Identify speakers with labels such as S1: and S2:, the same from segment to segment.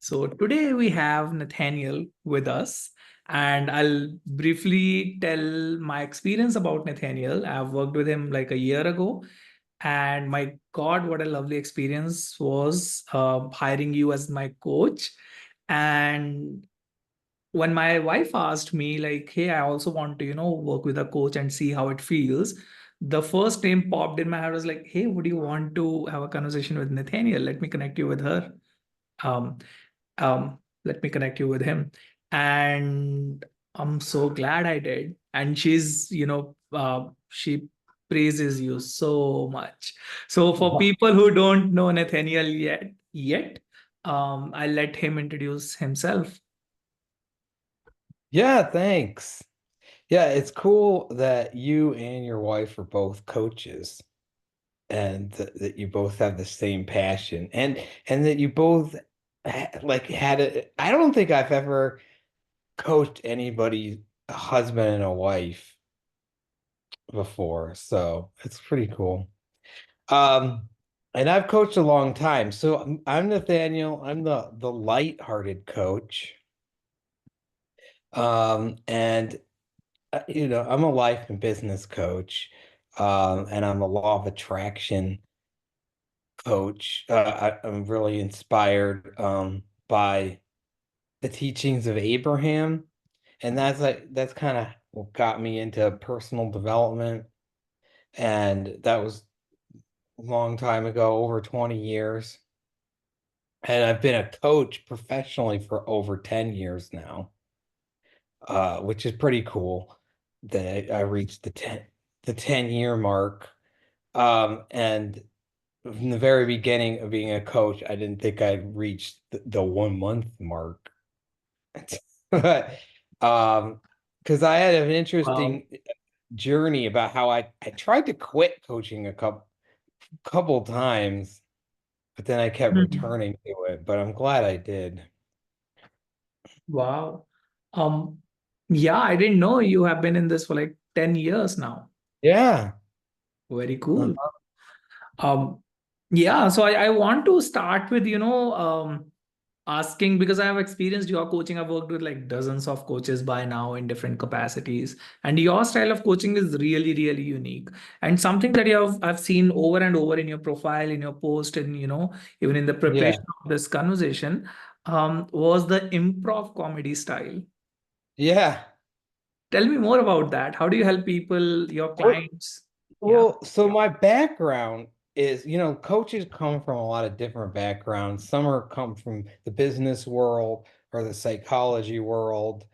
S1: So today we have Nathaniel with us, and I'll briefly tell my experience about Nathaniel. I've worked with him like a year ago, and my God, what a lovely experience was hiring you as my coach. And when my wife asked me, like, hey, I also want to, work with a coach and see how it feels, the first name popped in my head was like, hey, would you want to have a conversation with Nathaniel? Let me connect you with her. Um, Let me connect you with him. And I'm so glad I did. And she praises you so much. So for people who don't know Nathaniel yet, I'll let him introduce himself.
S2: Yeah, thanks. Yeah, it's cool that you and your wife are both coaches and that you both have the same passion and that you both like had a I don't think I've ever coached anybody, a husband and a wife before, so it's pretty cool. Um and I've coached a long time. So I'm Nathaniel. I'm the lighthearted coach. And I'm a life and business coach, and I'm a law of attraction coach. I'm really inspired by the teachings of Abraham, and that's kind of what got me into personal development, and that was a long time ago, over 20 years. And I've been a coach professionally for over 10 years now, which is pretty cool that I reached the 10-year mark. And from the very beginning of being a coach, I didn't think I'd reach the 1 month mark. But because I had an
S1: Wow.
S2: interesting journey about how I tried to quit coaching a couple times, but then I kept
S1: Mhm.
S2: returning to it. But I'm glad I did.
S1: Wow. Um, yeah, I didn't know you have been in this for like 10 years now.
S2: Yeah.
S1: Very
S2: Uh,
S1: cool. Um, yeah, so I want to start with, asking because I have experienced your coaching. I've worked with like dozens of coaches by now in different capacities. And your style of coaching is really, really unique. And something that I've seen over and over in your profile, in your post, and even in the
S2: yeah.
S1: preparation of this conversation, was the improv comedy style.
S2: Yeah.
S1: Tell me more about that. How do you help people, your
S2: Well,
S1: clients? Yeah.
S2: well, so my background is, coaches come from a lot of different backgrounds. Some are come from the business world or the psychology world.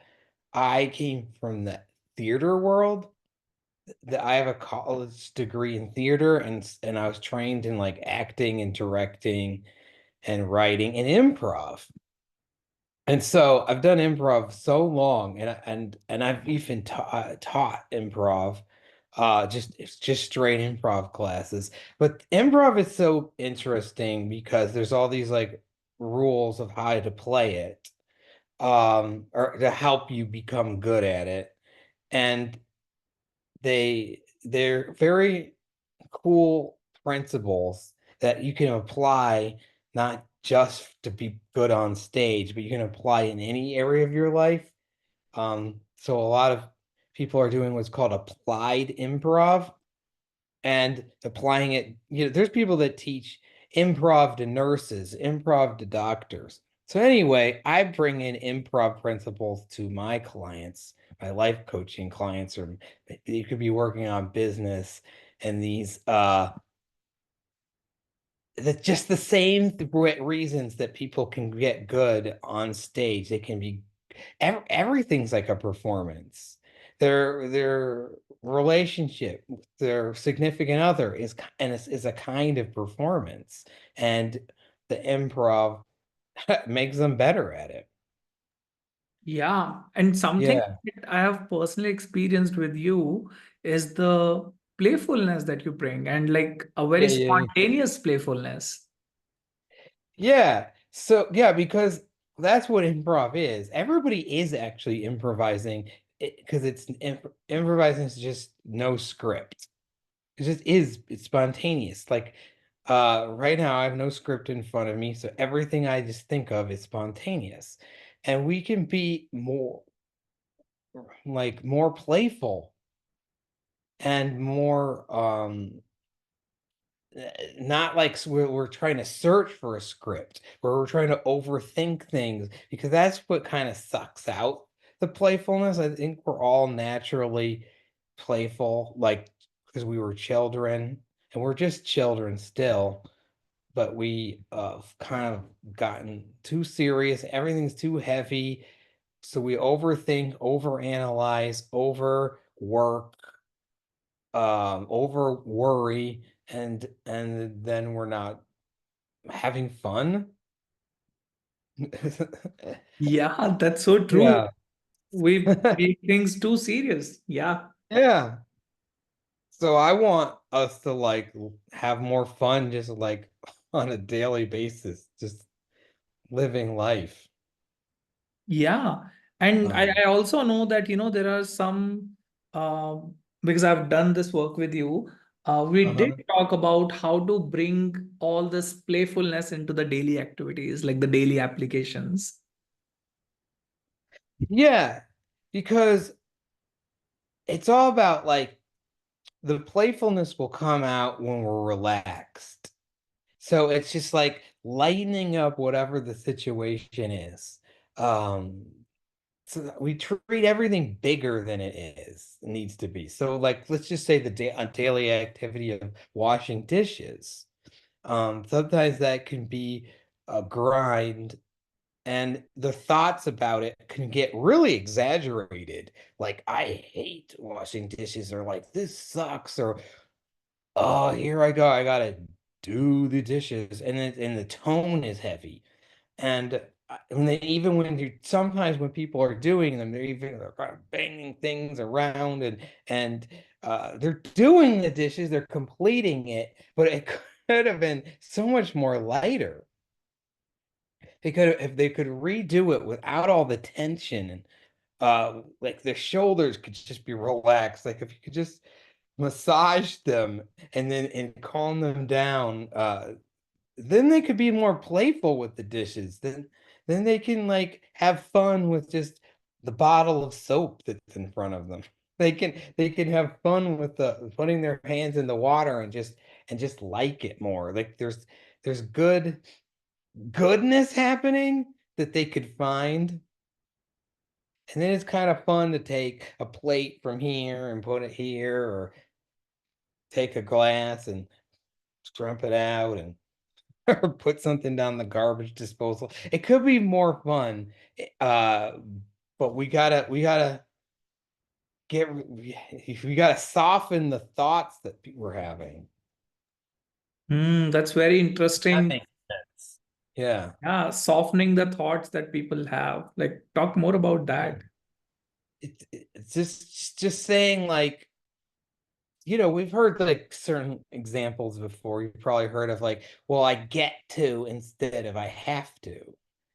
S2: I came from the theater world. I have a college degree in theater, and I was trained in like acting and directing and writing and improv. And so I've done improv so long, and I've even taught improv, just it's just straight improv classes. But improv is so interesting because there's all these like rules of how to play it, or to help you become good at it, and they're very cool principles that you can apply not just to be good on stage, but you can apply in any area of your life. So a lot of people are doing what's called applied improv and applying it. There's people that teach improv to nurses, improv to doctors. So anyway, I bring in improv principles to my clients, my life coaching clients, or you could be working on business, and these that just the same reasons that people can get good on stage. They can be everything's like a performance. Their relationship with their significant other is a kind of performance, and the improv makes them better at it.
S1: Yeah. And something
S2: Yeah,
S1: that I have personally experienced with you is the playfulness that you bring and like a very
S2: yeah, yeah,
S1: spontaneous playfulness.
S2: yeah. So yeah, because that's what improv is. Everybody is actually improvising because improvising is just no script. It just is. It's spontaneous. Like Right now I have no script in front of me, so everything I just think of is spontaneous. And we can be more playful and more not like we're trying to search for a script where we're trying to overthink things, because that's what kind of sucks out the playfulness. I think we're all naturally playful, like because we were children and we're just children still, but we kind of gotten too serious. Everything's too heavy. So we overthink, overanalyze, overwork, over worry, and then we're not having fun.
S1: Yeah, that's so true.
S2: Yeah.
S1: We take things too serious. Yeah.
S2: Yeah. So I want us to like have more fun just like on a daily basis, just living life.
S1: Yeah. And I
S2: Um,
S1: also know that, there are some, because I've done this work with you, we did
S2: uh-huh.
S1: talk about how to bring all this playfulness into the daily activities, like the daily applications.
S2: Yeah, because it's all about like the playfulness will come out when we're relaxed. So it's just like lightening up whatever the situation is. Um, so that we treat everything bigger than it needs to be. So like let's just say the day a daily activity of washing dishes. Sometimes that can be a grind, and the thoughts about it can get really exaggerated. Like, I hate washing dishes, or like this sucks, or oh, here I go, I gotta do the dishes, and the tone is heavy. And even when you sometimes when people are doing them, they're kind of banging things around, and they're doing the dishes, they're completing it, but it could have been so much more lighter. If they could redo it without all the tension, and like the shoulders could just be relaxed. Like if you could just massage them and calm them down, then they could be more playful with the dishes. Then they can like have fun with just the bottle of soap that's in front of them. They can have fun with the putting their hands in the water and just like it more. Like there's goodness happening that they could find. And then it's kind of fun to take a plate from here and put it here, or take a glass and scrump it out and or put something down the garbage disposal. It could be more fun. Uh, but we gotta get we gotta soften the thoughts that we're having.
S1: That's very
S2: That
S1: interesting.
S2: makes sense. Yeah.
S1: Yeah, softening the thoughts that people have. Like, talk more about that.
S2: It's just saying like, we've heard like certain examples before. You've probably heard of like, well, I get to instead of I have to.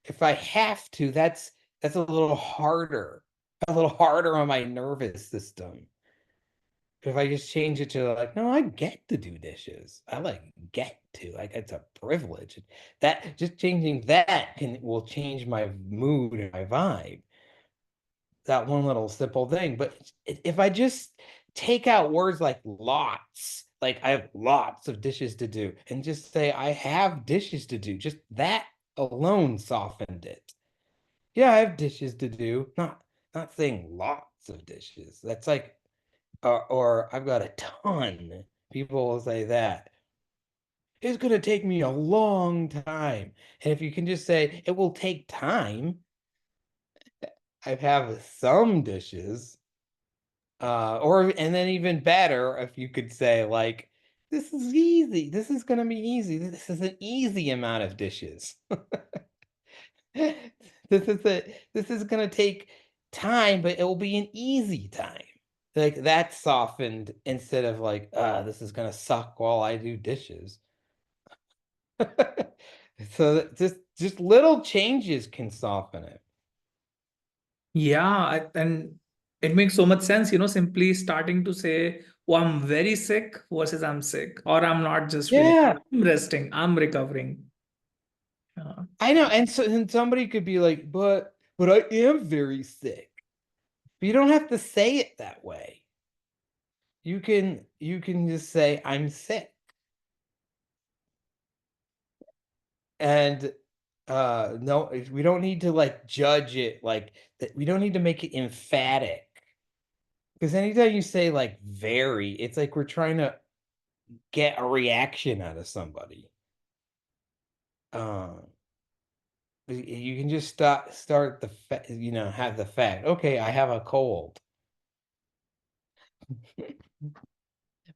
S2: If I have to, that's a little harder on my nervous system. If I just change it to like, no, I get to do dishes. I like get to, like it's a privilege. That just changing that will change my mood and my vibe. That one little simple thing. But if I just take out words like lots, like I have lots of dishes to do, and just say I have dishes to do, just that alone softened it. Yeah, I have dishes to do. Not saying lots of dishes. That's like, or I've got a ton. People will say that. It's going to take me a long time. And if you can just say it will take time, I have some dishes. And then even better if you could say like, this is easy. This is gonna be easy. This is an easy amount of dishes. This is gonna take time, but it will be an easy time. Like that's softened instead of like, this is gonna suck while I do dishes. So just little changes can soften it.
S1: Yeah, and it makes so much sense, simply starting to say oh, I'm very sick versus I'm sick, or I'm not just feeling,
S2: Yeah,
S1: I'm resting, I'm recovering.
S2: I know. And so and somebody could be like, but I am very sick. But you don't have to say it that way. You can just say I'm sick. And no, we don't need to like judge it like that. We don't need to make it emphatic. Because anytime you say like very, it's like we're trying to get a reaction out of somebody. Um, you can just start have the fact. Okay, I have a cold,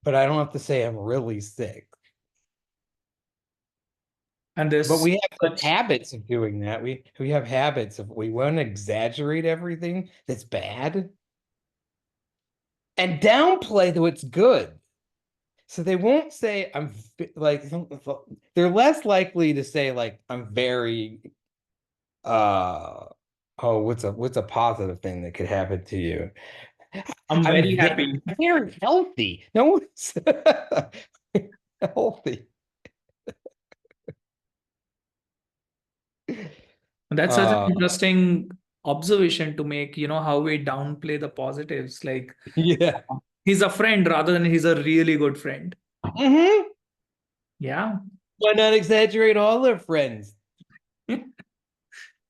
S2: but I don't have to say I'm really sick.
S1: And
S2: But
S1: there's
S2: we have
S1: such,
S2: habits of doing that. We have habits of we want to exaggerate everything that's bad and downplay what's good. So they won't say like they're less likely to say like I'm very uh oh what's a positive thing that could happen to you?
S1: I'm
S2: I'm
S1: very
S2: very,
S1: happy.
S2: very healthy. No one's healthy.
S1: That's such an
S2: Uh
S1: interesting observation to make, how we downplay the positives. Like,
S2: yeah.
S1: he's a friend rather than he's a really good friend.
S2: Hmm.
S1: Yeah.
S2: Why not exaggerate all their friends?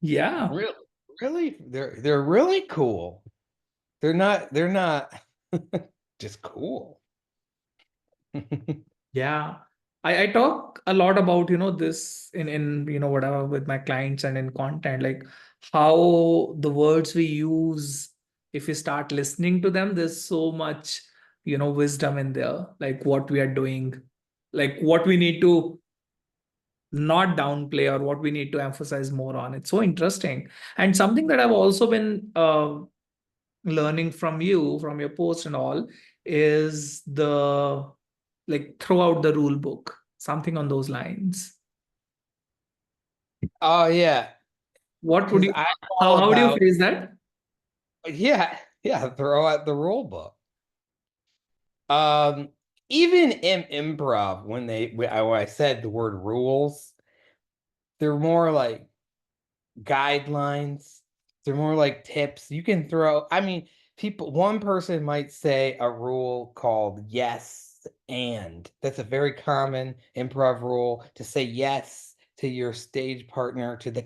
S1: Yeah.
S2: Really, really, they're really cool. They're not just cool.
S1: Yeah. I talk a lot about, this in, whatever with my clients and in content, like how the words we use, if you start listening to them, there's so much, wisdom in there, like what we are doing, like what we need to not downplay or what we need to emphasize more on. It's so interesting. And something that I've also been learning from you, from your post and all, is the like throughout the rule book, something on those lines.
S2: Oh yeah,
S1: What would
S2: because
S1: you,
S2: I'm
S1: how,
S2: all
S1: how do you
S2: about
S1: phrase that?
S2: yeah, throw out the rule book. Um, even in improv, when I said the word rules, they're more like guidelines. They're more like tips. You can throw, I mean, one person might say a rule called yes and. That's a very common improv rule to say yes to your stage partner to the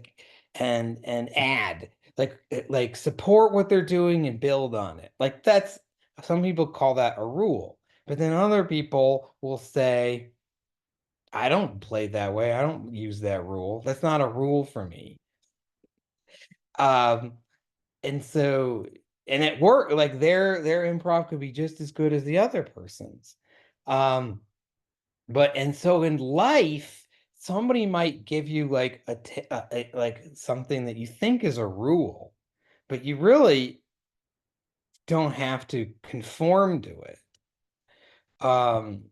S2: and add like support what they're doing and build on it. Like that's some people call that a rule. But then other people will say, I don't play that way. I don't use that rule. That's not a rule for me. Um, and so and it worked like their improv could be just as good as the other person's. Um, but and so in life, somebody might give you like like something that you think is a rule, but you really don't have to conform to it. Um,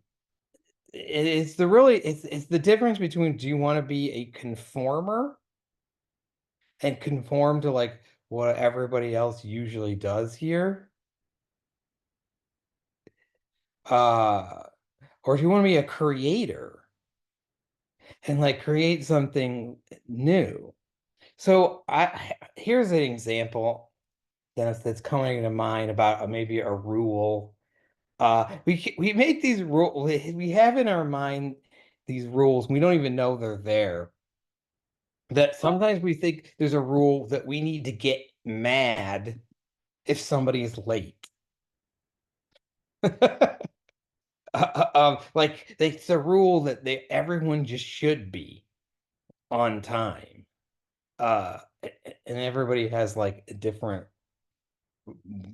S2: it's the really it's the difference between do you want to be a conformer and conform to like what everybody else usually does here? Uh, or if you want to be a creator and like create something new. So I here's an example that's coming to mind about maybe a rule. We make these rules. We have in our mind these rules. We don't even know they're there. That sometimes we think there's a rule that we need to get mad if somebody is late. Like it's a rule that everyone just should be on time. And everybody has like a different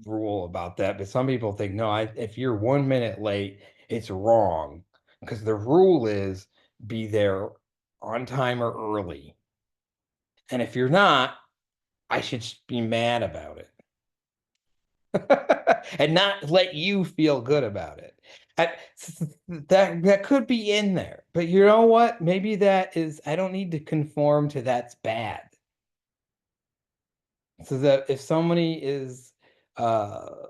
S2: rule about that, but some people think no, if you're 1 minute late, it's wrong because the rule is be there on time or early. And if you're not, I should be mad about it and not let you feel good about it. I, that could be in there, but you know what? Maybe that is, I don't need to conform to that's bad. So that if somebody is uh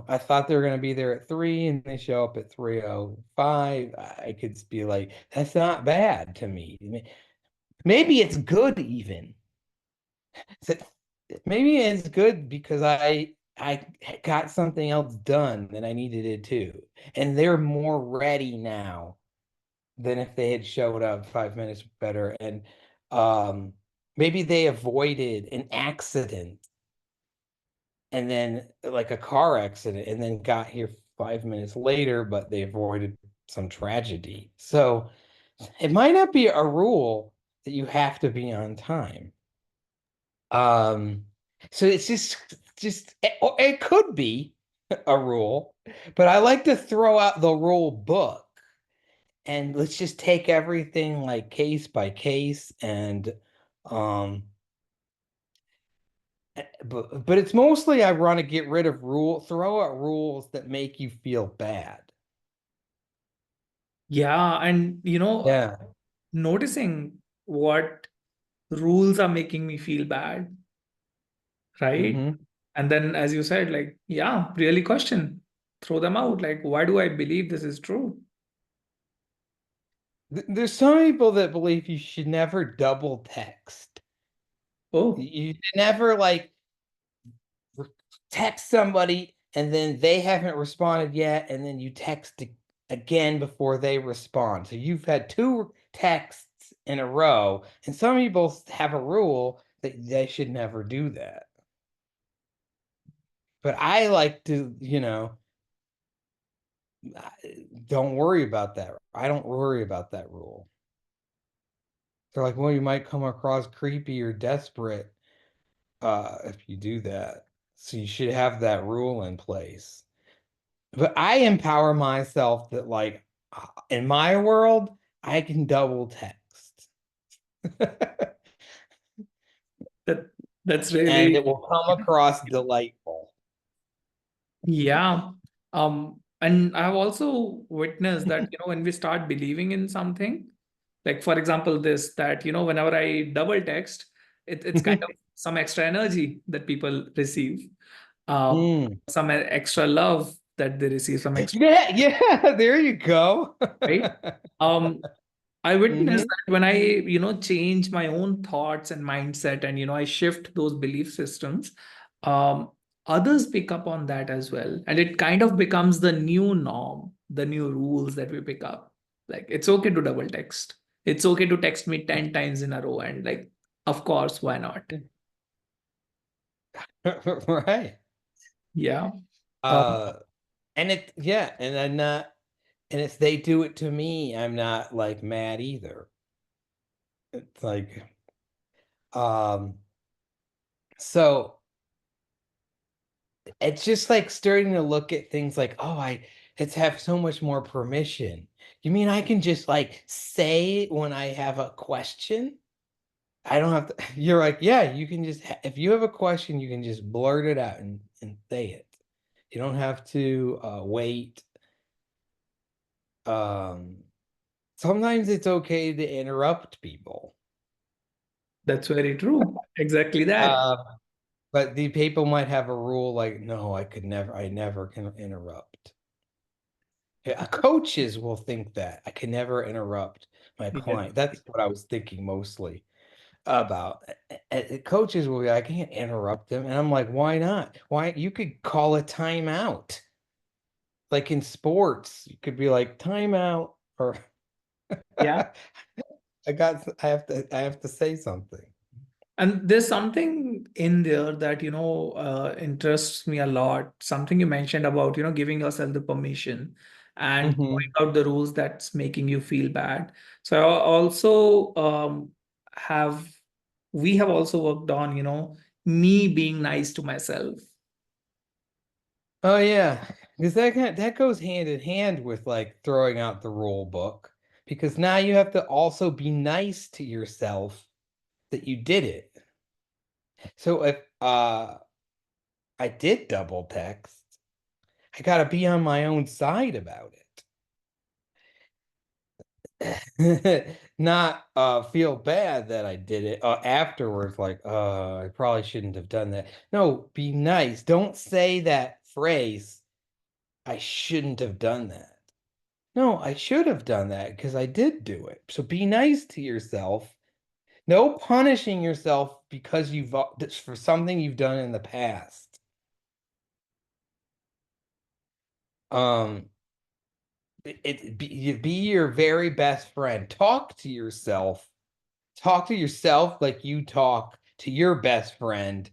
S2: I thought they were going to be there at 3 and they show up at 3:05. I could be like, that's not bad to me. Maybe it's good even. So maybe it's good because I got something else done that I needed it to. And they're more ready now than if they had showed up 5 minutes better. And um maybe they avoided an accident and then like a car accident and then got here 5 minutes later, but they avoided some tragedy. So it might not be a rule that you have to be on time. Um, so it's just it could be a rule, but I like to throw out the rule book and let's just take everything like case by case and um but it's mostly I want to get rid of throw out rules that make you feel bad.
S1: Yeah, and
S2: Yeah.
S1: noticing what rules are making me feel bad, right?
S2: Hmm.
S1: And then, as you said, like, yeah, really question, throw them out. Like, why do I believe this is true?
S2: There's some people that believe you should never double text.
S1: Oh,
S2: You should never like text somebody and then they haven't responded yet, and then you text again before they respond. So you've had two texts in a row, and some people have a rule that they should never do that. But I like to, don't worry about that. I don't worry about that rule. They're like, well, you might come across creepy or desperate if you do that. So you should have that rule in place. But I empower myself that like in my world, I can double text.
S1: that that's
S2: And
S1: really
S2: it will come across delightful.
S1: yeah. And I've also witnessed that, when we start believing in something, like for example, this that, whenever I double text, it's kind of some extra energy that people receive,
S2: Mm.
S1: some extra love that they receive, some extra,
S2: Yeah, yeah, there you go.
S1: right? Um, I witnessed
S2: Hmm.
S1: that when I, change my own thoughts and mindset and, I shift those belief systems, um, others pick up on that as well. And it kind of becomes the new norm, the new rules that we pick up. Like, it's okay to double text. It's okay to text me 10 times in a row. And like, of course, why not?
S2: Right.
S1: Yeah. Um,
S2: Uh, and yeah, and I'm not, and if they do it to me, I'm not like mad either. It's like, um, so it's just like starting to look at things like, oh, it's have so much more permission. You mean I can just like say when I have a question? I don't have to, you're like, yeah, you can just, if you have a question, you can just blurt it out and say it. You don't have to wait. Um, Sometimes it's okay to interrupt people.
S1: that's very true. Exactly that.
S2: Uh, but the people might have a rule like, no, I never can interrupt. Yeah, coaches will think that I can never interrupt my
S1: Yes.
S2: client. That's what I was thinking mostly about. Coaches will be, I can't interrupt them. And I'm like, why not? Why you could call a timeout. Like in sports, you could be like, timeout, or
S1: Yeah.
S2: I have to say something.
S1: And there's something in there that, interests me a lot. Something you mentioned about, giving yourself the permission and throwing
S2: Hmm.
S1: out the rules that's making you feel bad. So I also have, we have also worked on, me being nice to myself.
S2: Oh yeah, because that goes hand in hand with like throwing out the rule book, because now you have to also be nice to yourself that you did it. So if I did double text, I gotta be on my own side about it. not feel bad that I did it afterwards, like, I probably shouldn't have done that. No, be nice. Don't say that phrase, I shouldn't have done that. No, I should have done that because I did do it. So be nice to yourself. No punishing yourself because for something you've done in the past. Um, be your very best friend. Talk to yourself like you talk to your best friend,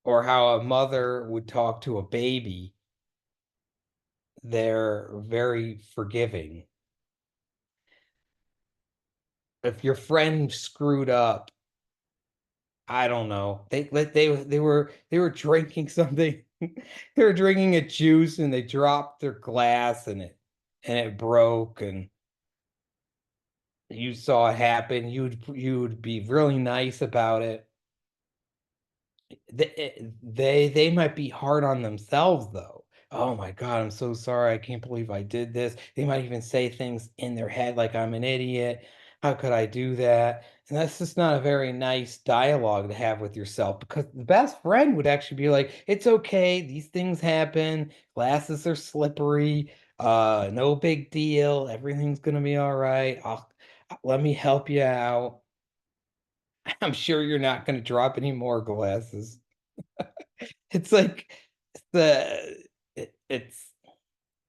S2: or how a mother would talk to a baby. They're very forgiving. If your friend screwed up, I don't know. They were drinking something. They were drinking a juice and they dropped their glass and it broke, and you saw it happen. You'd be really nice about it. They might be hard on themselves though. Oh my God, I'm so sorry. I can't believe I did this. They might even say things in their head like I'm an idiot. How could I do that? And that's just not a very nice dialogue to have with yourself, because the best friend would actually be like, it's okay, these things happen, glasses are slippery, no big deal, everything's gonna be all right. Let me help you out. I'm sure you're not gonna drop any more glasses. It's like it's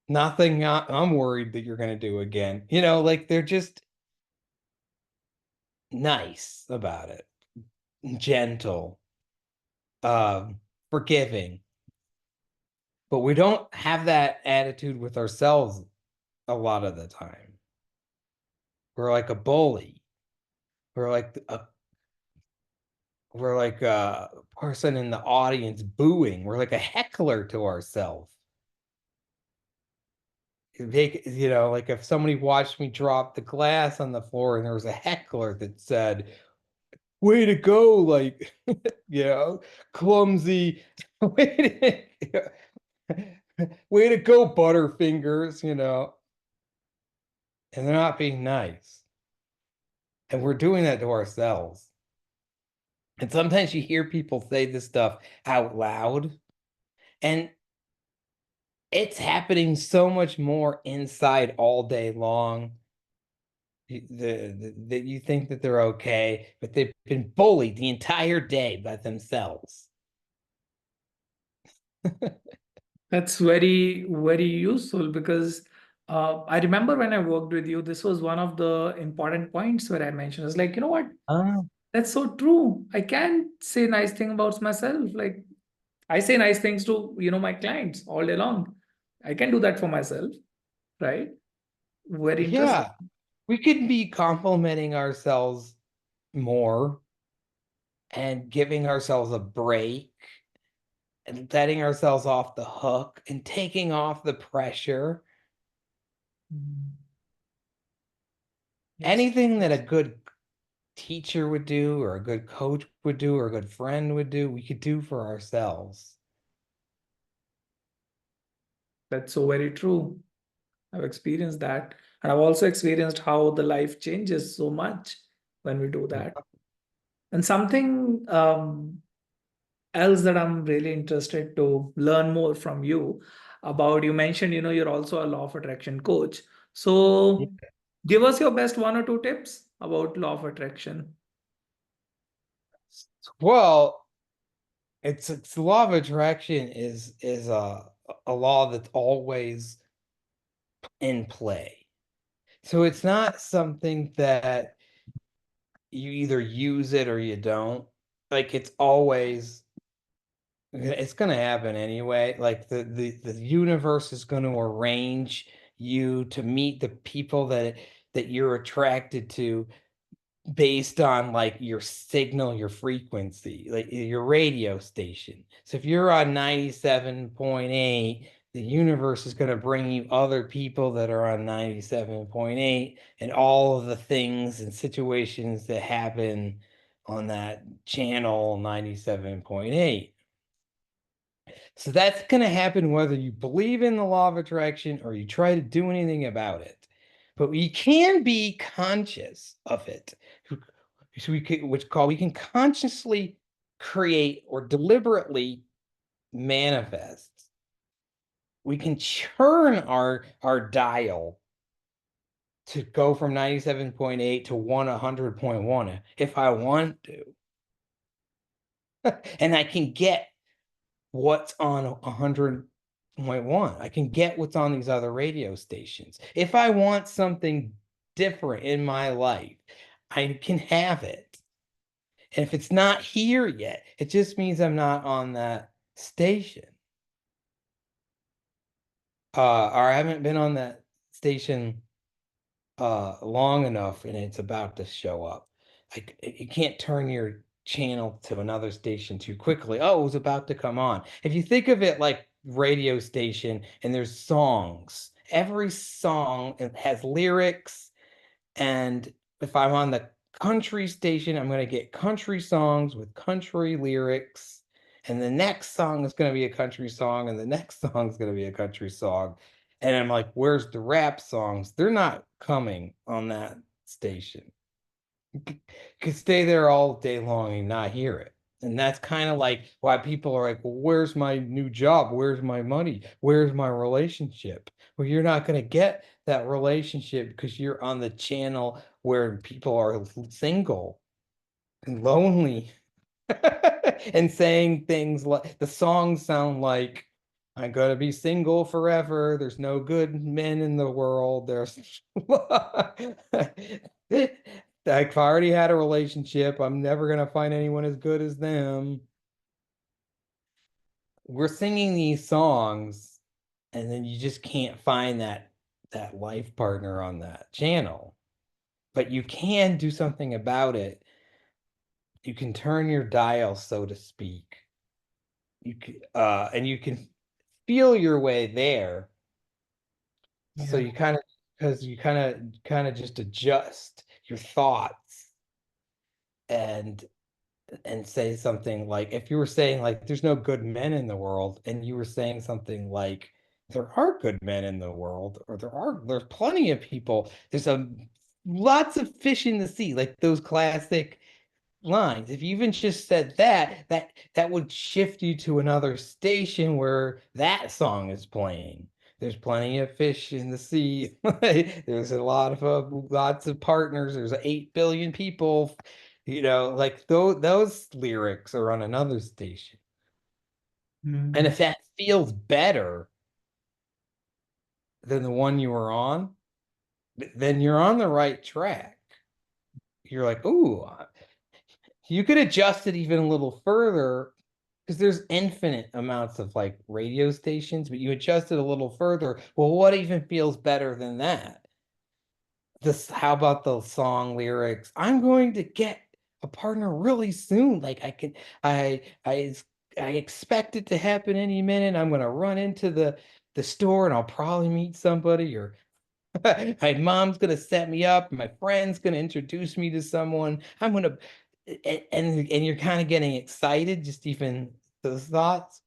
S2: nothing I'm worried that you're going to do again. Like they're just nice about it, gentle, forgiving. But we don't have that attitude with ourselves a lot of the time. We're like a bully. We're like a person in the audience booing. We're like a heckler to ourselves. Like if somebody watched me drop the glass on the floor and there was a heckler that said, way to go, like, you know, clumsy, way way to go, Butterfingers, and they're not being nice. And we're doing that to ourselves. And sometimes you hear people say this stuff out loud, and it's happening so much more inside all day long. That you think that they're okay, but they've been bullied the entire day by themselves.
S1: That's very, very useful because I remember when I worked with you, this was one of the important points where I mentioned, it's like, you know what?
S2: Oh,
S1: That's so true. I can say nice thing about myself. Like I say nice things to, my clients all day long. I can do that for myself, right? Very interesting.
S2: yeah. We could be complimenting ourselves more and giving ourselves a break and letting ourselves off the hook and taking off the pressure.
S1: Mm. Yes,
S2: Anything that a good teacher would do, or a good coach would do, or a good friend would do, we could do for ourselves.
S1: that's so very true. I've experienced that. And I've also experienced how the life changes so much when we do that. And something else that I'm really interested to learn more from you about, you mentioned, you're also a law of attraction coach.
S2: Yeah.
S1: So give us your best one or two tips about law of attraction.
S2: Well, it's the law of attraction is a law that's always in play. So it's not something that you either use it or you don't. Like it's going to happen anyway. Like the universe is going to arrange you to meet the people that you're attracted to based on like your signal, your frequency, like your radio station. So if you're on 97.8, the universe is going to bring you other people that are on 97.8, and all of the things and situations that happen on that channel 97.8. So that's going to happen whether you believe in the law of attraction or you try to do anything about it. but we can be conscious of it. So we can consciously create or deliberately manifest. We can churn our dial to go from 97.8 to 100.1 if I want to. And I can get what's on 100.1. I can get what's on these other radio stations. If I want something different in my life, I can have it. And if it's not here yet, it just means I'm not on that station. Or I haven't been on that station long enough and it's about to show up. Like you can't turn your channel to another station too quickly. Oh, it was about to come on. If you think of it like radio station and there's songs, every song has lyrics, and if I'm on the country station, I'm going to get country songs with country lyrics. And the next song is going to be a country song, and the next song is going to be a country song. And I'm like, where's the rap songs? They're not coming on that station. Could stay there all day long and not hear it. And that's kind of like why people are like, well, where's my new job? Where's my money? Where's my relationship? Well, you're not going to get that relationship because you're on the channel where people are single and lonely and saying things like the songs sound like, I'm gonna be single forever. There's no good men in the world. There's I've already had a relationship. I'm never gonna find anyone as good as them. We're singing these songs, and then you just can't find that life partner on that channel. But you can do something about it. You can turn your dial, so to speak. And you can feel your way there. So
S1: Yeah.
S2: you kind of because you kind of just adjust your thoughts and say something like, if you were saying like there's no good men in the world, and you were saying something like there are good men in the world, or there's plenty of people, there's a lots of fish in the sea, like those classic lines. If you even just said that would shift you to another station where that song is playing. There's plenty of fish in the sea. There's a lot of lots of partners. There's 8 billion people. Like those lyrics are on another station. And
S1: Mm.
S2: if that feels better than the one you were on, then you're on the right track. You're like, ooh, you could adjust it even a little further because there's infinite amounts of like radio stations, but you adjust it a little further. Well, what even feels better than that? How about the song lyrics? I'm going to get a partner really soon. Like I expect it to happen any minute. I'm gonna run into the store and I'll probably meet somebody, or my mom's gonna set me up, my friend's gonna introduce me to someone. I'm gonna and you're kind of getting excited, just even those thoughts.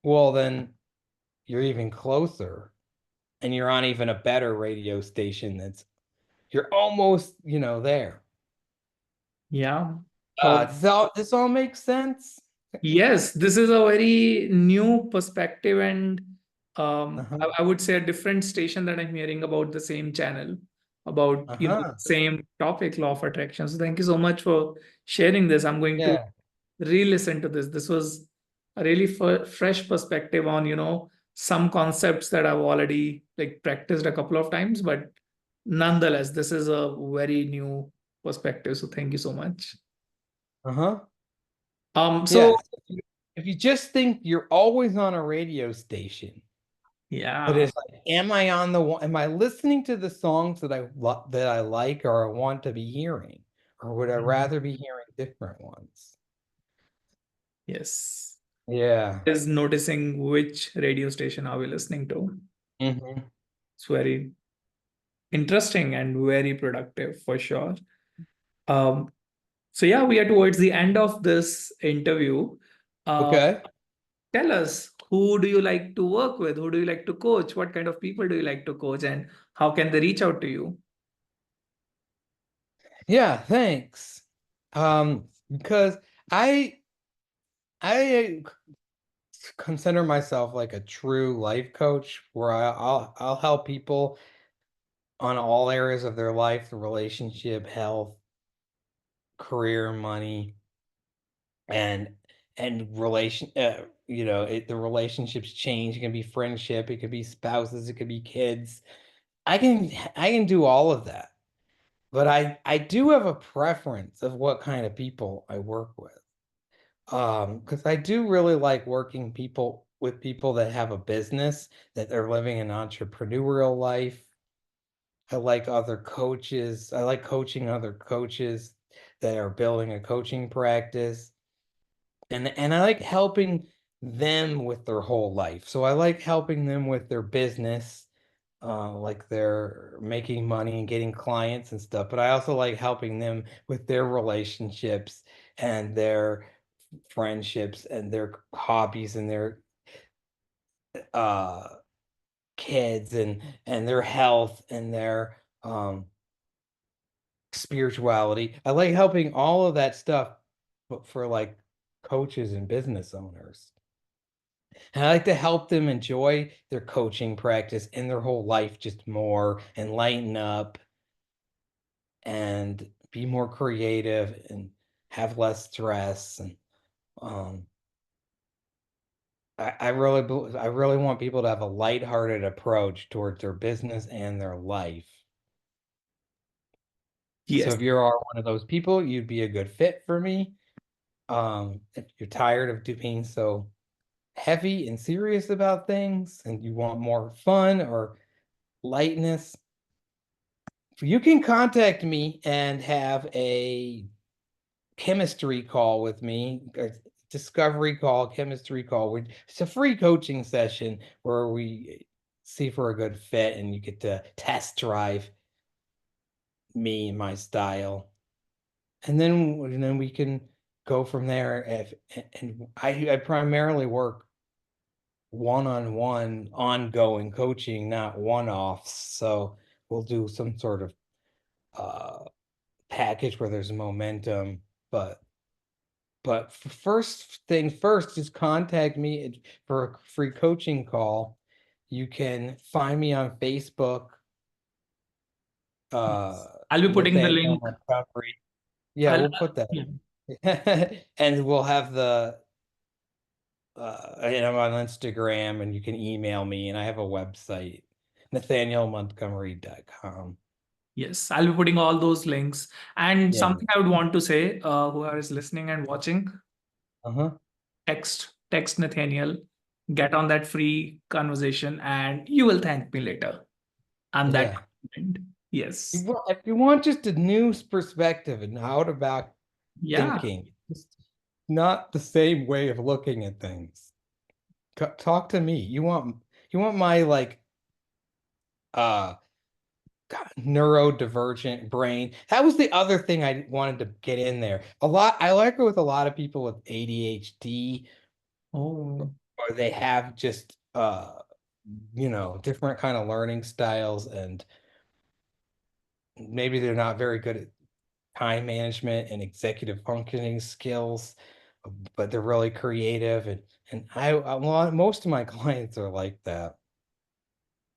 S2: Well, then you're even closer, and you're on even a better radio station you're almost, there.
S1: Yeah. Oh,
S2: This all makes sense?
S1: yes, this is a very new perspective, and
S2: Uh-huh.
S1: I would say a different station that I'm hearing about the same channel, about
S2: Uh-huh.
S1: same topic, law of attraction. So thank you so much for sharing this. I'm going to
S2: Yeah.
S1: re-listen to this. This was a really fresh perspective on some concepts that I've already like practiced a couple of times, but nonetheless, this is a very new perspective. So thank you so much.
S2: Uh-huh.
S1: So
S2: Yeah. If you just think you're always on a radio station, but
S1: yeah.
S2: it's like, am I on the one? Am I listening to the songs that I like or I want to be hearing, or would I
S1: Mhm.
S2: rather be hearing different ones?
S1: Yes.
S2: Yeah.
S1: Is noticing which radio station are we listening to.
S2: Hmm.
S1: It's very interesting and very productive for sure. Um, so yeah, we are towards the end of this interview. Uh,
S2: Okay.
S1: Tell us, who do you like to work with? Who do you like to coach? What kind of people do you like to coach? And how can they reach out to you?
S2: Yeah, thanks. Because I consider myself like a true life coach where I'll help people on all areas of their life, the relationship, health, career, money, and relation the relationships change. It can be friendship, it could be spouses, it could be kids. I can do all of that. But I do have a preference of what kind of people I work with. Because I do really like working people with people that have a business, that they're living an entrepreneurial life. I like other coaches. I like coaching other coaches that are building a coaching practice. And I like helping them with their whole life. So I like helping them with their business, like they're making money and getting clients and stuff. But I also like helping them with their relationships and their friendships and their hobbies and their uh kids and their health and their spirituality. I like helping all of that stuff, but for like coaches and business owners. And I like to help them enjoy their coaching practice and their whole life just more and lighten up and be more creative and have less stress. And um, I really want people to have a lighthearted approach towards their business and their life. So
S1: Yes.
S2: if you are one of those people, you'd be a good fit for me. If you're tired of being so heavy and serious about things and you want more fun or lightness, you can contact me and have a chemistry call with me, a discovery call, chemistry call. It's a free coaching session where we see if we're a good fit and you get to test drive me and my style. And then we can go from there. And I primarily work one-on-one ongoing coaching, not one-offs. So we'll do some sort of uh package where there's momentum, but first thing first, just contact me for a free coaching call. You can find me on Facebook, uh,
S1: Yes. I'll be putting the
S2: Nathaniel
S1: link.
S2: Montgomery. Yeah,
S1: I'll,
S2: we'll put that.
S1: yeah.
S2: And we'll have and I'm on Instagram, and you can email me, and I have a website, nathanielmontgomery.com.
S1: Yes, I'll be putting all those links. And
S2: Yeah.
S1: something I would want to say, whoever is listening and watching,
S2: Uh-huh.
S1: text Nathaniel, get on that free conversation, and you will thank me later. I'm that
S2: Yeah.
S1: confident. Yes.
S2: If you want just a new perspective and out about
S1: Yeah.
S2: thinking, just not the same way of looking at things. Talk to me. You want my like uh neurodivergent brain. That was the other thing I wanted to get in there. I like it with a lot of people with ADHD,
S1: Oh,
S2: or they have just different kind of learning styles, and maybe they're not very good at time management and executive functioning skills, but they're really creative. And I want most of my clients are like that.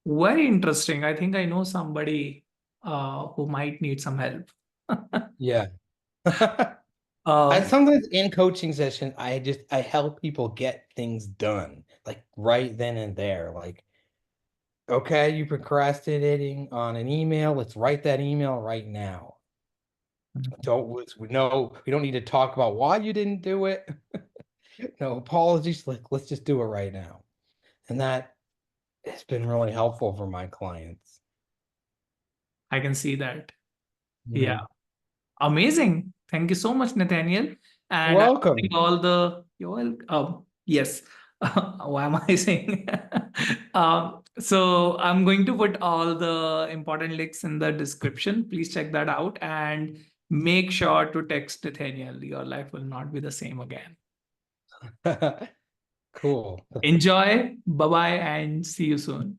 S1: very interesting. I think I know somebody who might need some help.
S2: Yeah. I
S1: Um,
S2: sometimes in coaching session, I help people get things done, like right then and there. Like, okay, you procrastinating on an email, let's write that email right now. We don't need to talk about why you didn't do it. No apologies, like let's just do it right now. And that has been really helpful for my clients.
S1: I can see that. Yeah.
S2: Mhm.
S1: Amazing. Thank you so much, Nathaniel.
S2: You're
S1: And I'm putting
S2: welcome.
S1: all the, you're welcome. Yes. Why am I saying? So I'm going to put all the important links in the description. Please check that out and make sure to text Nathaniel. Your life will not be the same again.
S2: Cool.
S1: Enjoy. Bye bye and see you soon.